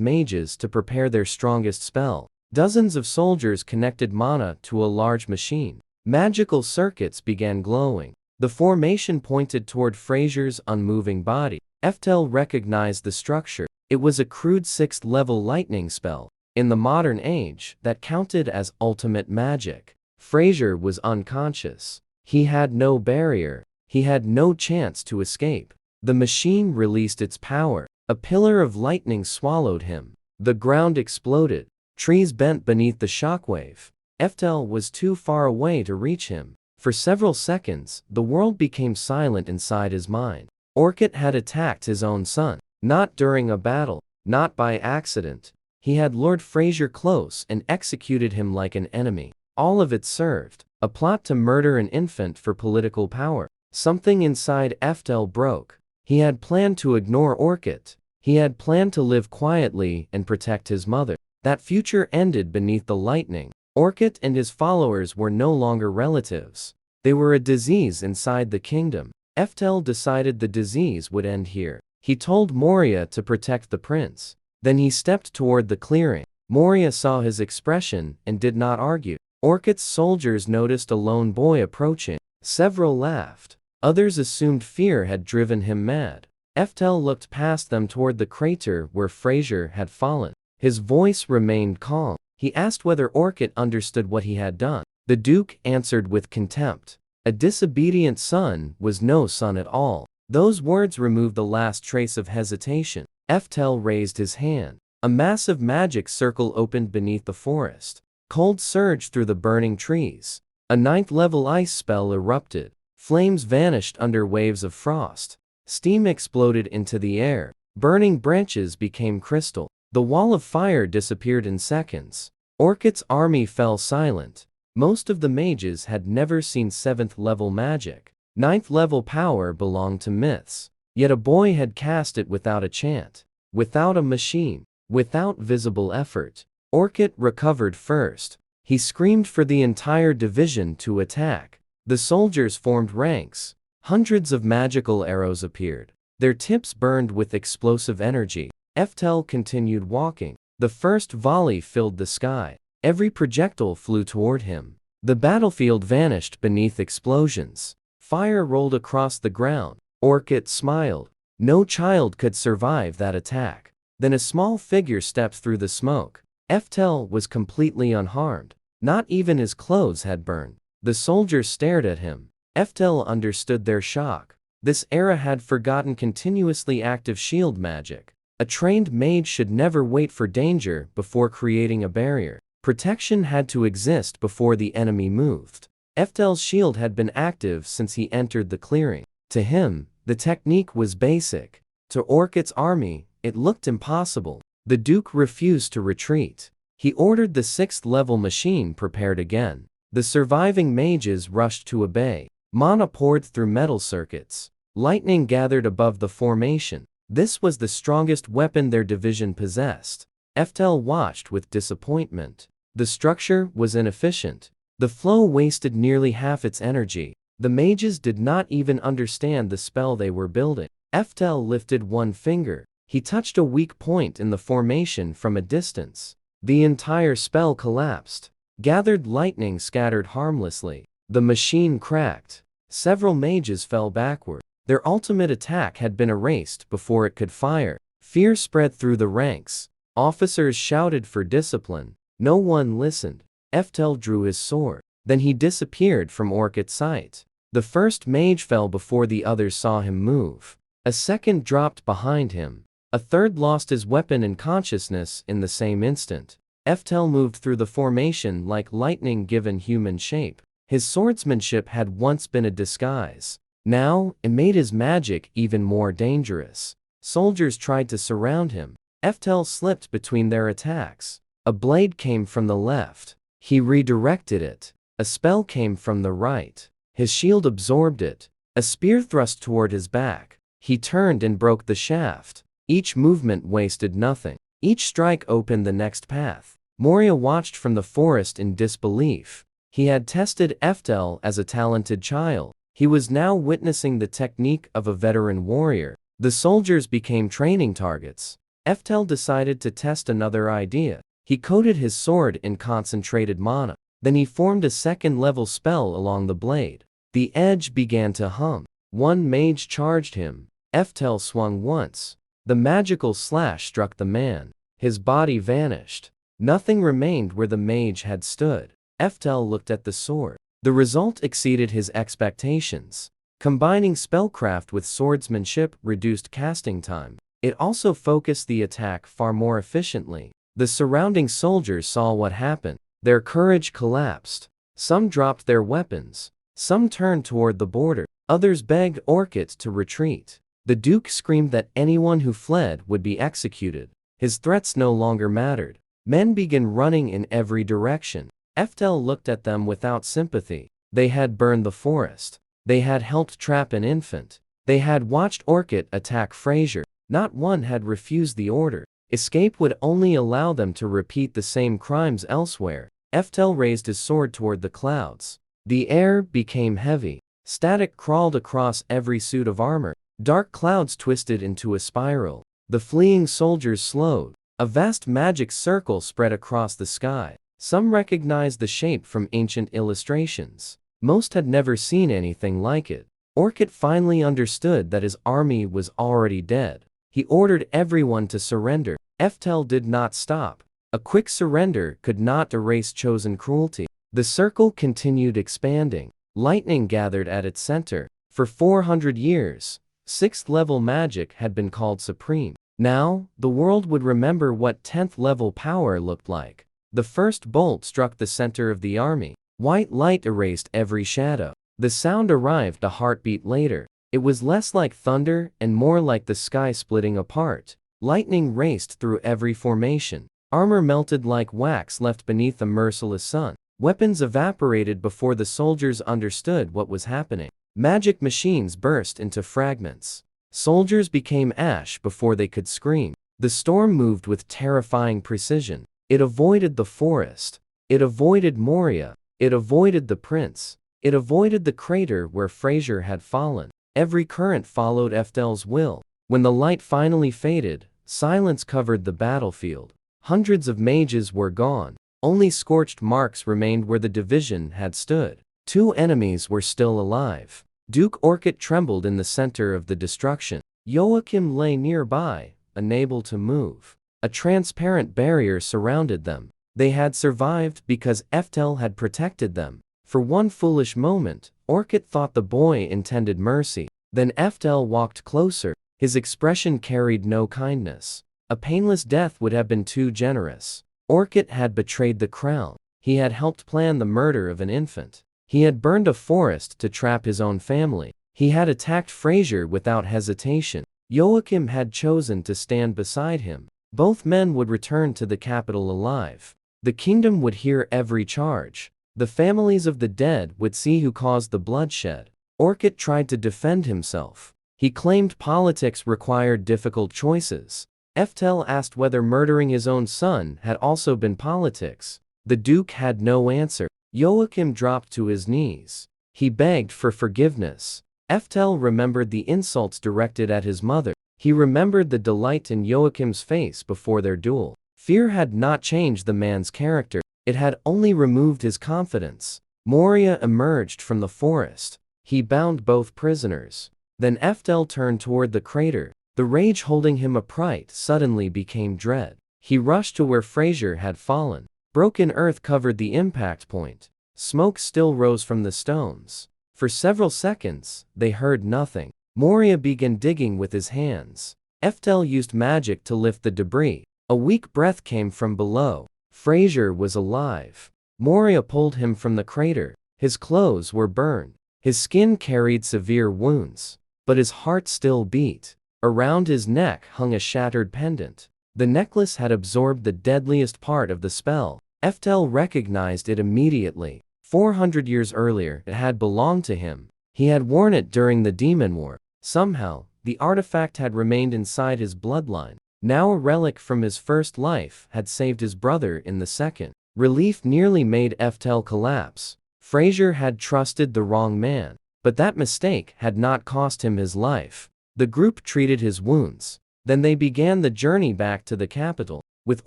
mages to prepare their strongest spell. Dozens of soldiers connected mana to a large machine. Magical circuits began glowing. The formation pointed toward Fraser's unmoving body. Eftel recognized the structure. It was a crude 6th level lightning spell. In the modern age, that counted as ultimate magic. Fraser was unconscious. He had no barrier. He had no chance to escape. The machine released its power. A pillar of lightning swallowed him. The ground exploded. Trees bent beneath the shockwave. Eftel was too far away to reach him. For several seconds, the world became silent inside his mind. Orchid had attacked his own son. Not during a battle. Not by accident. He had lured Fraser close and executed him like an enemy. All of it served. A plot to murder an infant for political power. Something inside Eftel broke. He had planned to ignore Orchid. He had planned to live quietly and protect his mother. That future ended beneath the lightning. Orchid and his followers were no longer relatives. They were a disease inside the kingdom. Eftel decided the disease would end here. He told Moria to protect the prince. Then he stepped toward the clearing. Moria saw his expression and did not argue. Orchid's soldiers noticed a lone boy approaching. Several laughed. Others assumed fear had driven him mad. Eftel looked past them toward the crater where Fraser had fallen. His voice remained calm. He asked whether Orchid understood what he had done. The Duke answered with contempt. A disobedient son was no son at all. Those words removed the last trace of hesitation. Eftel raised his hand. A massive magic circle opened beneath the forest. Cold surged through the burning trees. A 9th level ice spell erupted. Flames vanished under waves of frost. Steam exploded into the air. Burning branches became crystal. The wall of fire disappeared in seconds. Orchid's army fell silent. Most of the mages had never seen 7th level magic. 9th level power belonged to myths. Yet a boy had cast it without a chant. Without a machine. Without visible effort. Orchid recovered first. He screamed for the entire division to attack. The soldiers formed ranks. Hundreds of magical arrows appeared. Their tips burned with explosive energy. Eftel continued walking. The first volley filled the sky. Every projectile flew toward him. The battlefield vanished beneath explosions. Fire rolled across the ground. Orchid smiled. No child could survive that attack. Then a small figure stepped through the smoke. Eftel was completely unharmed. Not even his clothes had burned. The soldiers stared at him. Eftel understood their shock. This era had forgotten continuously active shield magic. A trained mage should never wait for danger before creating a barrier. Protection had to exist before the enemy moved. Eftel's shield had been active since he entered the clearing. To him, the technique was basic. To Orchid's army, it looked impossible. The Duke refused to retreat. He ordered the 6th level machine prepared again. The surviving mages rushed to obey. Mana poured through metal circuits. Lightning gathered above the formation. This was the strongest weapon their division possessed. Eftel watched with disappointment. The structure was inefficient. The flow wasted nearly half its energy. The mages did not even understand the spell they were building. Eftel lifted one finger. He touched a weak point in the formation from a distance. The entire spell collapsed. Gathered lightning scattered harmlessly. The machine cracked. Several mages fell backward. Their ultimate attack had been erased before it could fire. Fear spread through the ranks. Officers shouted for discipline. No one listened. Eftel drew his sword. Then he disappeared from Orchid's sight. The first mage fell before the others saw him move. A second dropped behind him. A third lost his weapon and consciousness in the same instant. Eftel moved through the formation like lightning given human shape. His swordsmanship had once been a disguise. Now, it made his magic even more dangerous. Soldiers tried to surround him. Eftel slipped between their attacks. A blade came from the left. He redirected it. A spell came from the right. His shield absorbed it. A spear thrust toward his back. He turned and broke the shaft. Each movement wasted nothing. Each strike opened the next path. Moria watched from the forest in disbelief. He had tested Eftel as a talented child. He was now witnessing the technique of a veteran warrior. The soldiers became training targets. Eftel decided to test another idea. He coated his sword in concentrated mana. Then he formed a second-level spell along the blade. The edge began to hum. One mage charged him. Eftel swung once. The magical slash struck the man. His body vanished. Nothing remained where the mage had stood. Eftel looked at the sword. The result exceeded his expectations. Combining spellcraft with swordsmanship reduced casting time. It also focused the attack far more efficiently. The surrounding soldiers saw what happened. Their courage collapsed. Some dropped their weapons. Some turned toward the border. Others begged Orchid to retreat. The Duke screamed that anyone who fled would be executed. His threats no longer mattered. Men began running in every direction. Eftel looked at them without sympathy. They had burned the forest. They had helped trap an infant. They had watched Orchid attack Fraser. Not one had refused the order. Escape would only allow them to repeat the same crimes elsewhere. Eftel raised his sword toward the clouds. The air became heavy. Static crawled across every suit of armor. Dark clouds twisted into a spiral. The fleeing soldiers slowed. A vast magic circle spread across the sky. Some recognized the shape from ancient illustrations. Most had never seen anything like it. Orchid finally understood that his army was already dead. He ordered everyone to surrender. Eftel did not stop. A quick surrender could not erase chosen cruelty. The circle continued expanding. Lightning gathered at its center. For 400 years, 6th-level magic had been called supreme. Now, the world would remember what 10th-level power looked like. The first bolt struck the center of the army. White light erased every shadow. The sound arrived a heartbeat later. It was less like thunder and more like the sky splitting apart. Lightning raced through every formation. Armor melted like wax left beneath a merciless sun. Weapons evaporated before the soldiers understood what was happening. Magic machines burst into fragments. Soldiers became ash before they could scream. The storm moved with terrifying precision. It avoided the forest. It avoided Moria. It avoided the prince. It avoided the crater where Fraser had fallen. Every current followed Eftel's will. When the light finally faded, silence covered the battlefield. Hundreds of mages were gone. Only scorched marks remained where the division had stood. 2 enemies were still alive. Duke Orchid trembled in the center of the destruction. Joachim lay nearby, unable to move. A transparent barrier surrounded them. They had survived because Eftel had protected them. For one foolish moment, Orchid thought the boy intended mercy. Then Eftel walked closer. His expression carried no kindness. A painless death would have been too generous. Orchid had betrayed the crown. He had helped plan the murder of an infant. He had burned a forest to trap his own family. He had attacked Fraser without hesitation. Joachim had chosen to stand beside him. Both men would return to the capital alive. The kingdom would hear every charge. The families of the dead would see who caused the bloodshed. Orchid tried to defend himself. He claimed politics required difficult choices. Eftel asked whether murdering his own son had also been politics. The Duke had no answer. Joachim dropped to his knees. He begged for forgiveness. Eftel remembered the insults directed at his mother. He remembered the delight in Joachim's face before their duel. Fear had not changed the man's character. It had only removed his confidence. Moria emerged from the forest. He bound both prisoners. Then Eftel turned toward the crater. The rage holding him upright suddenly became dread. He rushed to where Fraser had fallen. Broken earth covered the impact point. Smoke still rose from the stones. For several seconds, they heard nothing. Moria began digging with his hands. Eftel used magic to lift the debris. A weak breath came from below. Fraser was alive. Moria pulled him from the crater. His clothes were burned. His skin carried severe wounds. But his heart still beat. Around his neck hung a shattered pendant. The necklace had absorbed the deadliest part of the spell. Eftel recognized it immediately. 400 years earlier, it had belonged to him. He had worn it during the Demon War. Somehow, the artifact had remained inside his bloodline. Now a relic from his first life had saved his brother in the second. Relief nearly made Eftel collapse. Fraser had trusted the wrong man, but that mistake had not cost him his life. The group treated his wounds. Then they began the journey back to the capital. With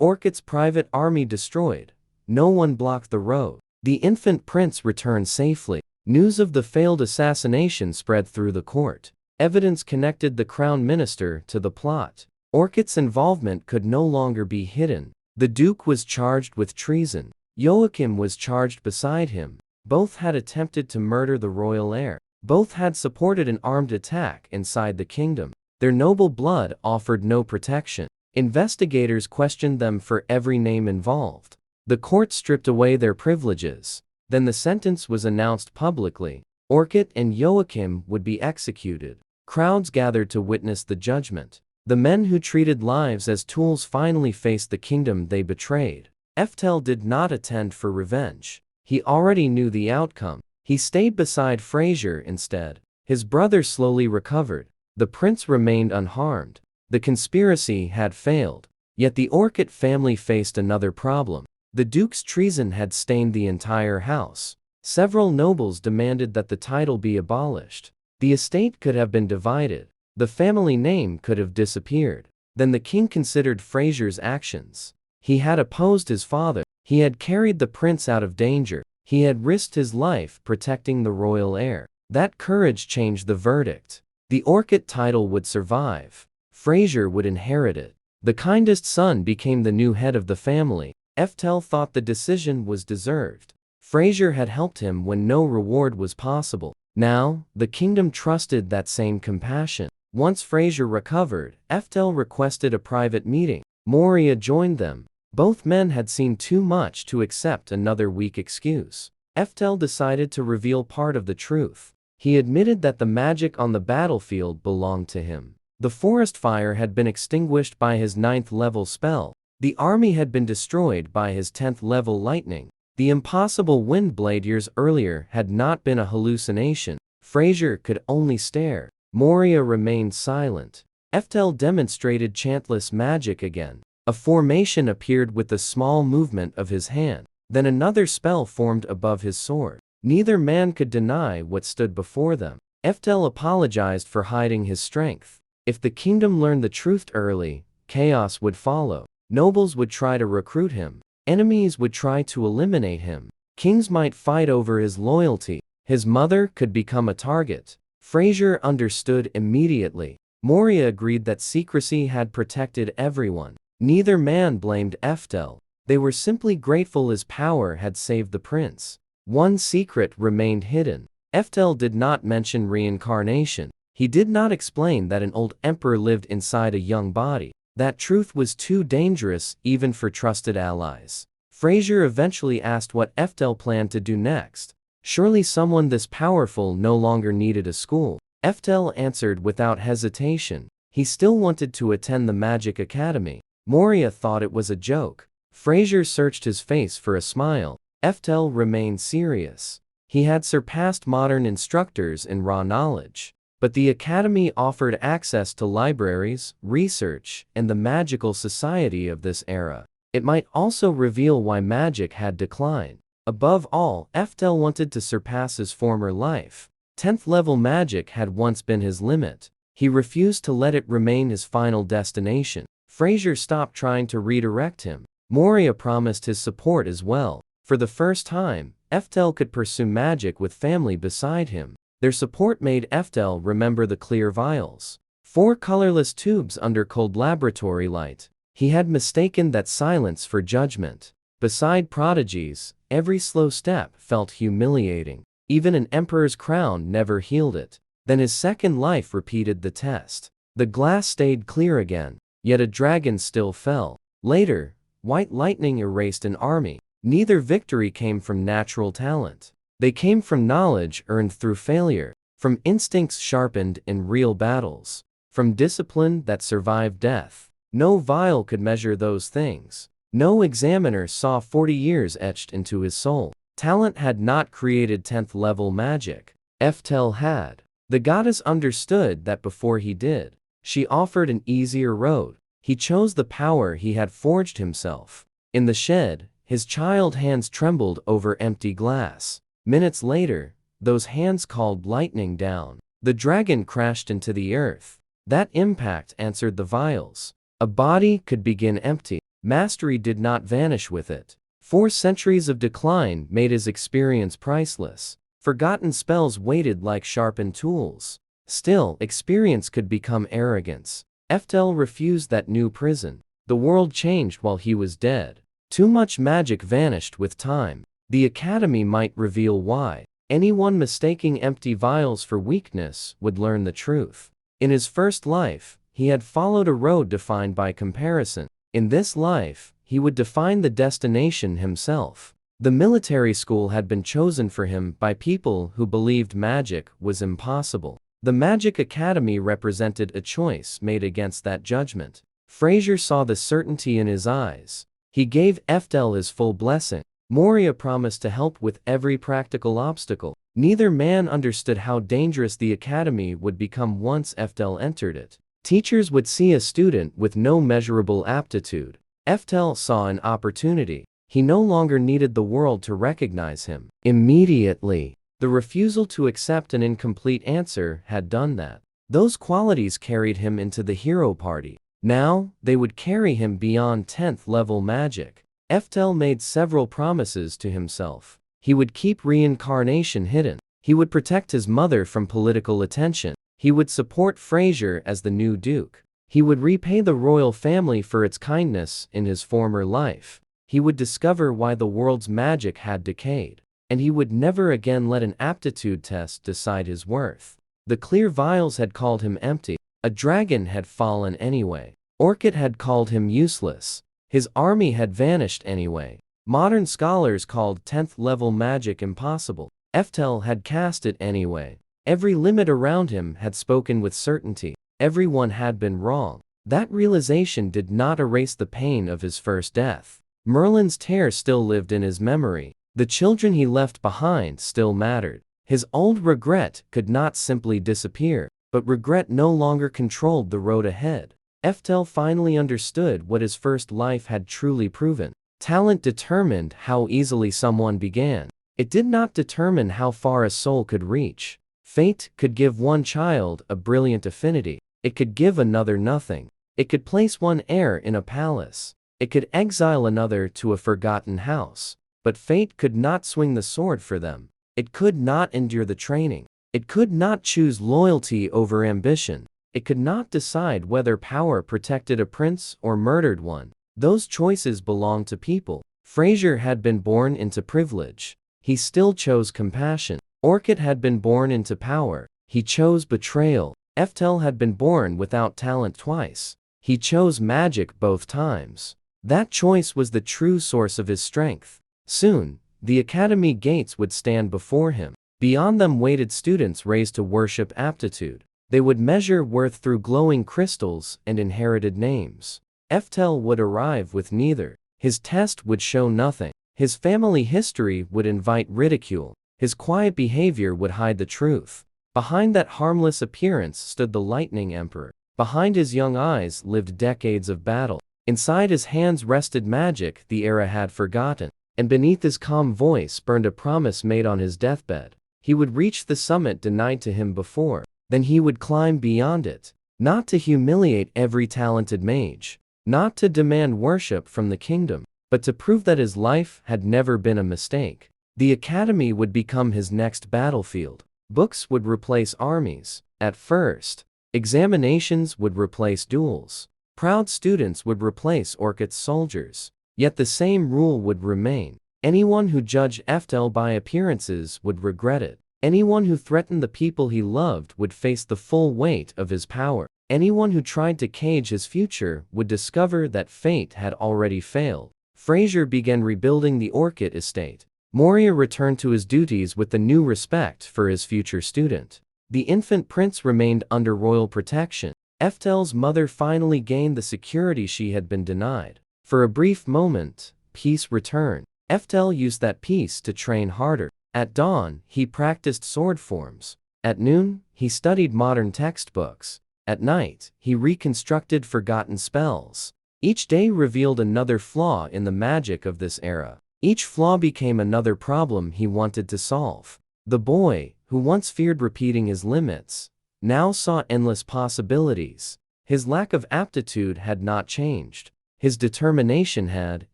Orchid's private army destroyed, no one blocked the road. The infant prince returned safely. News of the failed assassination spread through the court. Evidence connected the crown minister to the plot. Orchid's involvement could no longer be hidden. The duke was charged with treason. Joachim was charged beside him. Both had attempted to murder the royal heir. Both had supported an armed attack inside the kingdom. Their noble blood offered no protection. Investigators questioned them for every name involved. The court stripped away their privileges. Then the sentence was announced publicly. Orchid and Joachim would be executed. Crowds gathered to witness the judgment. The men who treated lives as tools finally faced the kingdom they betrayed. Eftel did not attend for revenge. He already knew the outcome. He stayed beside Fraser instead. His brother slowly recovered. The prince remained unharmed. The conspiracy had failed. Yet the Orchid family faced another problem. The duke's treason had stained the entire house. Several nobles demanded that the title be abolished. The estate could have been divided. The family name could have disappeared. Then the king considered Fraser's actions. He had opposed his father. He had carried the prince out of danger. He had risked his life protecting the royal heir. That courage changed the verdict. The Orchid title would survive. Fraser would inherit it. The kindest son became the new head of the family. Eftel thought the decision was deserved. Fraser had helped him when no reward was possible. Now, the kingdom trusted that same compassion. Once Fraser recovered, Eftel requested a private meeting. Moria joined them. Both men had seen too much to accept another weak excuse. Eftel decided to reveal part of the truth. He admitted that the magic on the battlefield belonged to him. The forest fire had been extinguished by his 9th level spell. The army had been destroyed by his 10th level lightning. The impossible wind blade years earlier had not been a hallucination. Fraser could only stare. Moria remained silent. Eftel demonstrated chantless magic again. A formation appeared with the small movement of his hand. Then another spell formed above his sword. Neither man could deny what stood before them. Eftel apologized for hiding his strength. If the kingdom learned the truth early, chaos would follow. Nobles would try to recruit him. Enemies would try to eliminate him. Kings might fight over his loyalty. His mother could become a target. Fraser understood immediately. Moria agreed that secrecy had protected everyone. Neither man blamed Eftel. They were simply grateful his power had saved the prince. One secret remained hidden. Eftel did not mention reincarnation. He did not explain that an old emperor lived inside a young body. That truth was too dangerous even for trusted allies. Fraser eventually asked what Eftel planned to do next. Surely someone this powerful no longer needed a school. Eftel answered without hesitation. He still wanted to attend the Magic Academy. Moria thought it was a joke. Fraser searched his face for a smile. Eftel remained serious. He had surpassed modern instructors in raw knowledge. But the academy offered access to libraries, research, and the magical society of this era. It might also reveal why magic had declined. Above all, Eftel wanted to surpass his former life. 10th level magic had once been his limit. He refused to let it remain his final destination. Fraser stopped trying to redirect him. Moria promised his support as well. For the first time, Eftel could pursue magic with family beside him. Their support made Eftel remember the clear vials. 4 colorless tubes under cold laboratory light. He had mistaken that silence for judgment. Beside prodigies, every slow step felt humiliating. Even an emperor's crown never healed it. Then his second life repeated the test. The glass stayed clear again, yet a dragon still fell. Later, white lightning erased an army. Neither victory came from natural talent. They came from knowledge earned through failure, from instincts sharpened in real battles, from discipline that survived death. No vial could measure those things. No examiner saw 40 years etched into his soul. Talent had not created 10th level magic. Eftel had. The goddess understood that before he did. She offered an easier road. He chose the power he had forged himself. In the shed, his child hands trembled over empty glass. Minutes later, those hands called lightning down. The dragon crashed into the earth. That impact answered the vials. A body could begin empty. Mastery did not vanish with it. 4 centuries of decline made his experience priceless. Forgotten spells waited like sharpened tools. Still, experience could become arrogance. Eftel refused that new prison. The world changed while he was dead. Too much magic vanished with time. The academy might reveal why. Anyone mistaking empty vials for weakness would learn the truth. In his first life, he had followed a road defined by comparison. In this life, he would define the destination himself. The military school had been chosen for him by people who believed magic was impossible. The Magic Academy represented a choice made against that judgment. Fraser saw the certainty in his eyes. He gave Eftel his full blessing. Moria promised to help with every practical obstacle. Neither man understood how dangerous the academy would become once Eftel entered it. Teachers would see a student with no measurable aptitude. Eftel saw an opportunity. He no longer needed the world to recognize him. Immediately, the refusal to accept an incomplete answer had done that. Those qualities carried him into the hero party. Now, they would carry him beyond 10th level magic. Eftel made several promises to himself. He would keep reincarnation hidden. He would protect his mother from political attention. He would support Fraser as the new duke. He would repay the royal family for its kindness in his former life. He would discover why the world's magic had decayed. And he would never again let an aptitude test decide his worth. The clear vials had called him empty. A dragon had fallen anyway. Orchid had called him useless. His army had vanished anyway. Modern scholars called 10th level magic impossible. Eftel had cast it anyway. Every limit around him had spoken with certainty. Everyone had been wrong. That realization did not erase the pain of his first death. Merlin's tear still lived in his memory. The children he left behind still mattered. His old regret could not simply disappear, but regret no longer controlled the road ahead. Eftel finally understood what his first life had truly proven. Talent determined how easily someone began. It did not determine how far a soul could reach. Fate could give one child a brilliant affinity. It could give another nothing. It could place one heir in a palace. It could exile another to a forgotten house. But fate could not swing the sword for them. It could not endure the training. It could not choose loyalty over ambition. It could not decide whether power protected a prince or murdered one. Those choices belonged to people. Fraser had been born into privilege. He still chose compassion. Orchid had been born into power. He chose betrayal. Eftel had been born without talent twice. He chose magic both times. That choice was the true source of his strength. Soon, the academy gates would stand before him. Beyond them waited students raised to worship aptitude. They would measure worth through glowing crystals and inherited names. Eftel would arrive with neither. His test would show nothing. His family history would invite ridicule. His quiet behavior would hide the truth. Behind that harmless appearance stood the Lightning Emperor. Behind his young eyes lived decades of battle. Inside his hands rested magic the era had forgotten. And beneath his calm voice burned a promise made on his deathbed. He would reach the summit denied to him before. Then he would climb beyond it. Not to humiliate every talented mage. Not to demand worship from the kingdom. But to prove that his life had never been a mistake. The academy would become his next battlefield. Books would replace armies. At first, examinations would replace duels. Proud students would replace Orchid's soldiers. Yet the same rule would remain. Anyone who judged Eftel by appearances would regret it. Anyone who threatened the people he loved would face the full weight of his power. Anyone who tried to cage his future would discover that fate had already failed. Fraser began rebuilding the Orchid estate. Moria returned to his duties with the new respect for his future student. The infant prince remained under royal protection. Eftel's mother finally gained the security she had been denied. For a brief moment, peace returned. Eftel used that peace to train harder. At dawn, he practiced sword forms. At noon, he studied modern textbooks. At night, he reconstructed forgotten spells. Each day revealed another flaw in the magic of this era. Each flaw became another problem he wanted to solve. The boy, who once feared repeating his limits, now saw endless possibilities. His lack of aptitude had not changed. His determination had,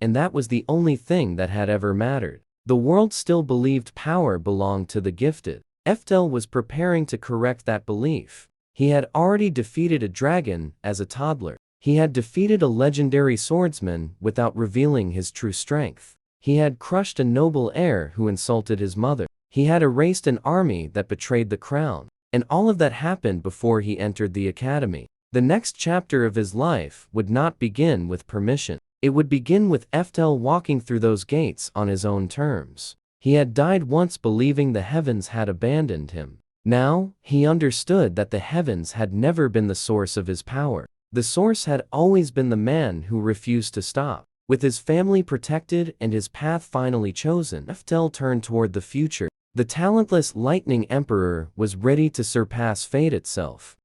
and that was the only thing that had ever mattered. The world still believed power belonged to the gifted. Eftel was preparing to correct that belief. He had already defeated a dragon as a toddler. He had defeated a legendary swordsman without revealing his true strength. He had crushed a noble heir who insulted his mother. He had erased an army that betrayed the crown. And all of that happened before he entered the academy. The next chapter of his life would not begin with permission. It would begin with Eftel walking through those gates on his own terms. He had died once believing the heavens had abandoned him. Now, he understood that the heavens had never been the source of his power. The source had always been the man who refused to stop. With his family protected and his path finally chosen, Eftel turned toward the future. The talentless Lightning Emperor was ready to surpass fate itself.